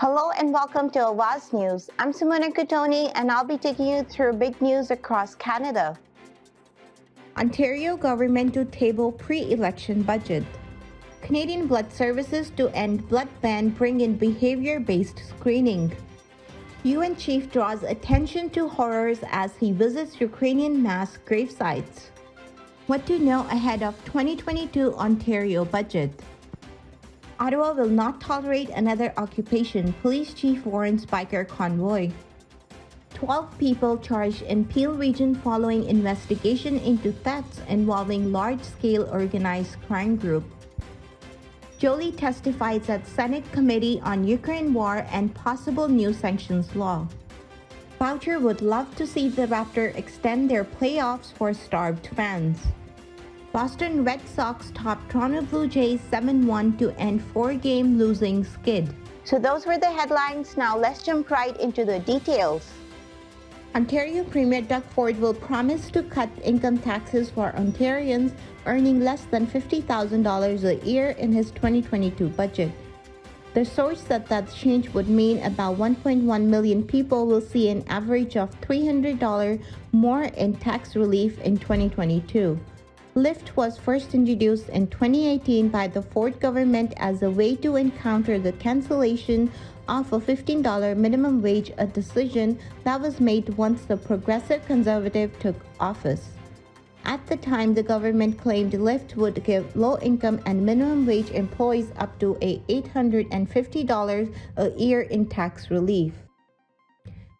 Hello and welcome to Awaz News. I'm Simona Cotoni and I'll be taking you through big news across Canada. Ontario government to table pre-election budget. Canadian Blood Services to end blood ban bring in behavior-based screening. UN chief draws attention to horrors as he visits Ukrainian mass grave sites. What to know ahead of 2022 Ontario budget. Ottawa will not tolerate another occupation, police chief warns biker convoy. 12 people charged in Peel region following investigation into thefts involving large-scale organized crime group. Jolie testifies at Senate Committee on Ukraine War and possible new sanctions law. Boucher would love to see the Raptors extend their playoffs for starved fans. Boston Red Sox top Toronto Blue Jays 7-1 to end four-game losing skid. So those were the headlines. Now let's jump right into the details. Ontario Premier Doug Ford will promise to cut income taxes for Ontarians earning less than $50,000 a year in his 2022 budget. The source said that change would mean about 1.1 million people will see an average of $300 more in tax relief in 2022. Lift was first introduced in 2018 by the Ford government as a way to counter the cancellation of a $15 minimum wage, a decision that was made once the Progressive Conservative took office. At the time, the government claimed Lyft would give low-income and minimum wage employees up to $850 a year in tax relief.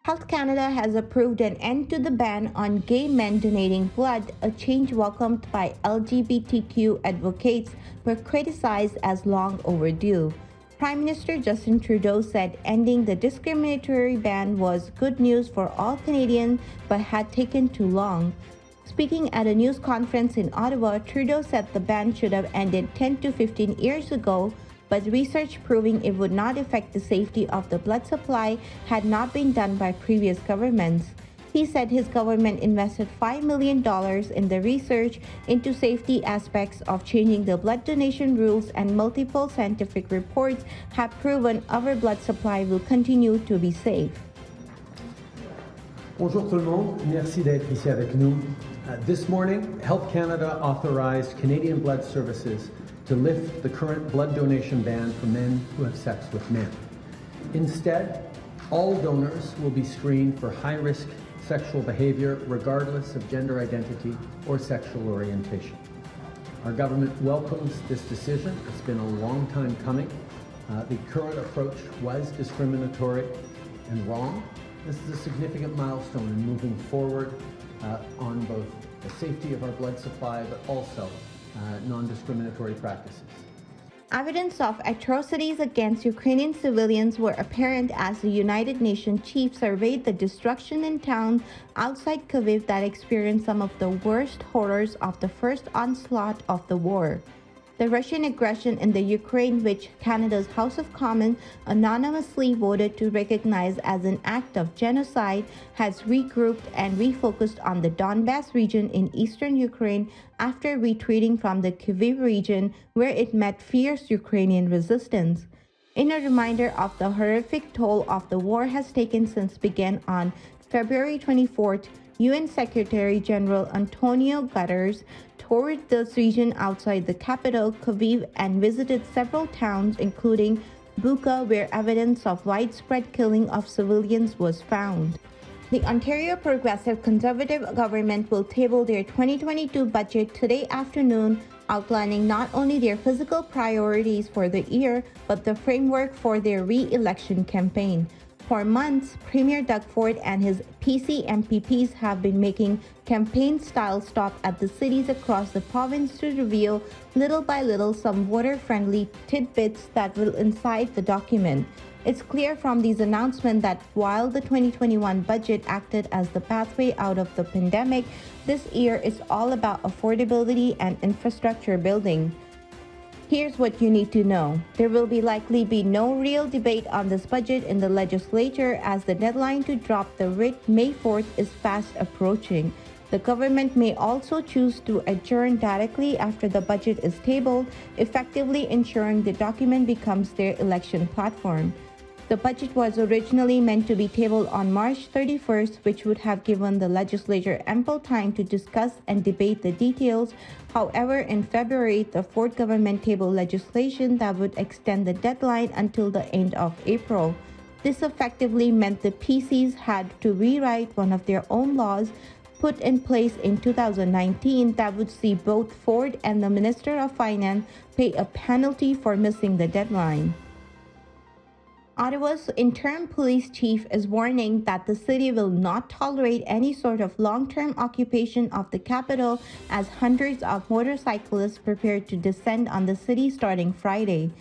Health Canada has approved an end to the ban on gay men donating blood, a change welcomed by LGBTQ advocates but criticized as long overdue. Prime Minister Justin Trudeau said ending the discriminatory ban was good news for all Canadians but had taken too long. Speaking at a news conference in Ottawa, Trudeau said the ban should have ended 10 to 15 years ago, but research proving it would not affect the safety of the blood supply had not been done by previous governments. He said his government invested $5 million in the research into safety aspects of changing the blood donation rules, and multiple scientific reports have proven our blood supply will continue to be safe. Bonjour tout le monde, merci d'être ici avec nous. This morning, Health Canada authorized Canadian Blood Services to lift the current blood donation ban for men who have sex with men. Instead, all donors will be screened for high-risk sexual behavior regardless of gender identity or sexual orientation. Our government welcomes this decision. It's been a long time coming. The current approach was discriminatory and wrong. This is a significant milestone in moving forward on both the safety of our blood supply, but also non-discriminatory practices. Evidence of atrocities against Ukrainian civilians were apparent as the United Nations chief surveyed the destruction in towns outside Kyiv that experienced some of the worst horrors of the first onslaught of the war. The Russian aggression in the Ukraine, which Canada's House of Commons anonymously voted to recognize as an act of genocide, has regrouped and refocused on the Donbas region in eastern Ukraine after retreating from the Kyiv region, where it met fierce Ukrainian resistance. In a reminder of the horrific toll of the war has taken since began on February 24th, UN Secretary General Antonio Guterres toured this region outside the capital, Kyiv, and visited several towns, including Bucha, where evidence of widespread killing of civilians was found. The Ontario Progressive Conservative government will table their 2022 budget today afternoon, outlining not only their physical priorities for the year, but the framework for their re-election campaign. For months, Premier Doug Ford and his PC MPPs have been making campaign-style stops at the cities across the province to reveal, little by little, some voter-friendly tidbits that will incite the document. It's clear from these announcements that while the 2021 budget acted as the pathway out of the pandemic, this year is all about affordability and infrastructure building. Here's what you need to know. There will likely be no real debate on this budget in the legislature, as the deadline to drop the writ May 4th is fast approaching. The government may also choose to adjourn directly after the budget is tabled, effectively ensuring the document becomes their election platform. The budget was originally meant to be tabled on March 31st, which would have given the legislature ample time to discuss and debate the details. However, in February, the fourth government tabled legislation that would extend the deadline until the end of April. This effectively meant the PCs had to rewrite one of their own laws put in place in 2019 that would see both Ford and the Minister of Finance pay a penalty for missing the deadline. Ottawa's interim police chief is warning that the city will not tolerate any sort of long-term occupation of the capital as hundreds of motorcyclists prepare to descend on the city starting Friday.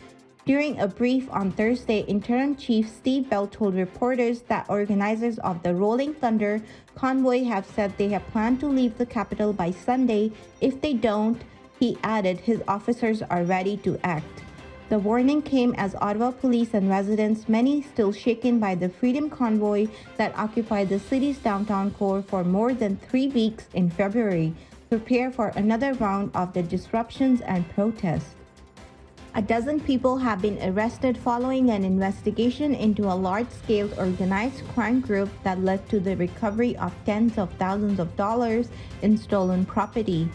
During a brief on Thursday, Interim Chief Steve Bell told reporters that organizers of the Rolling Thunder convoy have said they have planned to leave the capital by Sunday. If they don't, he added, his officers are ready to act. The warning came as Ottawa police and residents, many still shaken by the Freedom Convoy that occupied the city's downtown core for more than 3 weeks in February, prepare for another round of the disruptions and protests. A dozen people have been arrested following an investigation into a large-scale organized crime group that led to the recovery of tens of thousands of dollars in stolen property.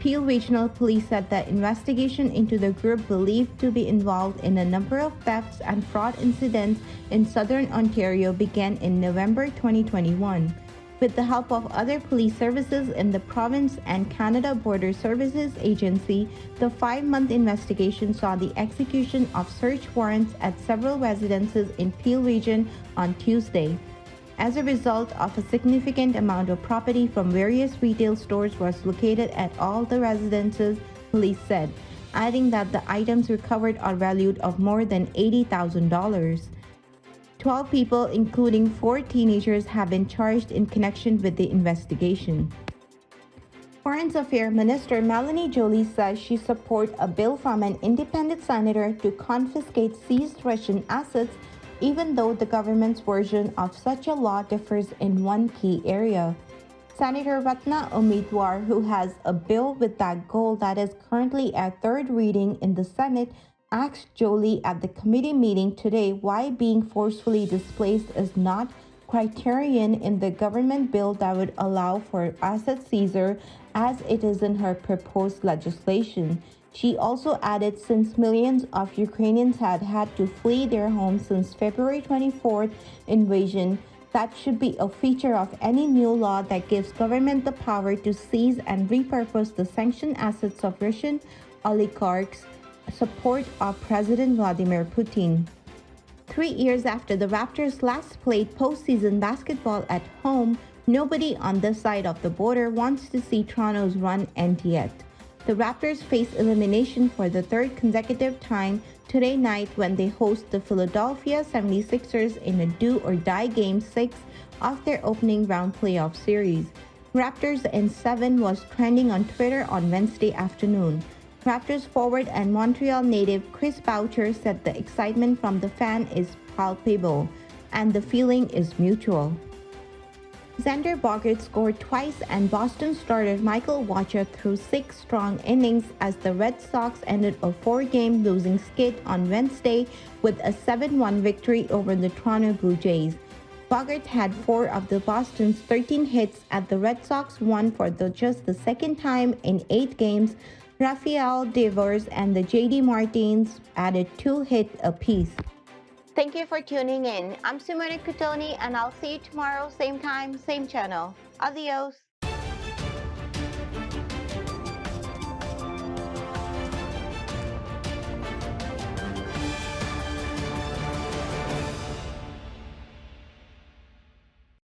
Peel Regional Police said the investigation into the group believed to be involved in a number of thefts and fraud incidents in southern Ontario began in November 2021. With the help of other police services in the province and Canada Border Services Agency, the 5-month investigation saw the execution of search warrants at several residences in Peel Region on Tuesday. As a result of a significant amount of property from various retail stores was located at all the residences, police said, adding that the items recovered are valued of more than $80,000. 12 people, including 4 teenagers, have been charged in connection with the investigation. Foreign Affairs Minister Melanie Joly says she supports a bill from an independent senator to confiscate seized Russian assets, even though the government's version of such a law differs in one key area. Senator Ratna Umidwar, who has a bill with that goal that is currently at third reading in the Senate, asked Joly at the committee meeting today why being forcefully displaced is not criterion in the government bill that would allow for asset seizure as it is in her proposed legislation. She also added since millions of Ukrainians had to flee their homes since February 24th invasion, that should be a feature of any new law that gives government the power to seize and repurpose the sanctioned assets of Russian oligarchs, support of President Vladimir Putin. 3 years after the Raptors last played postseason basketball at home, nobody on this side of the border wants to see Toronto's run end yet. The Raptors face elimination for the third consecutive time today night when they host the Philadelphia 76ers in a do-or-die Game 6 of their opening round playoff series. Raptors in 7 was trending on Twitter on Wednesday afternoon. Raptors forward and Montreal native Chris Boucher said the excitement from the fan is palpable and the feeling is mutual. Xander Bogaerts scored twice and Boston starter Michael Wacha threw 6 strong innings as the Red Sox ended a 4-game losing skid on Wednesday with a 7-1 victory over the Toronto Blue Jays. Bogaerts had 4 of the Boston's 13 hits as the Red Sox won for just the second time in 8 games. Rafael Devers and the JD Martins added 2 hits apiece. Thank you for tuning in. I'm Simone Cutoni and I'll see you tomorrow, same time, same channel. Adios.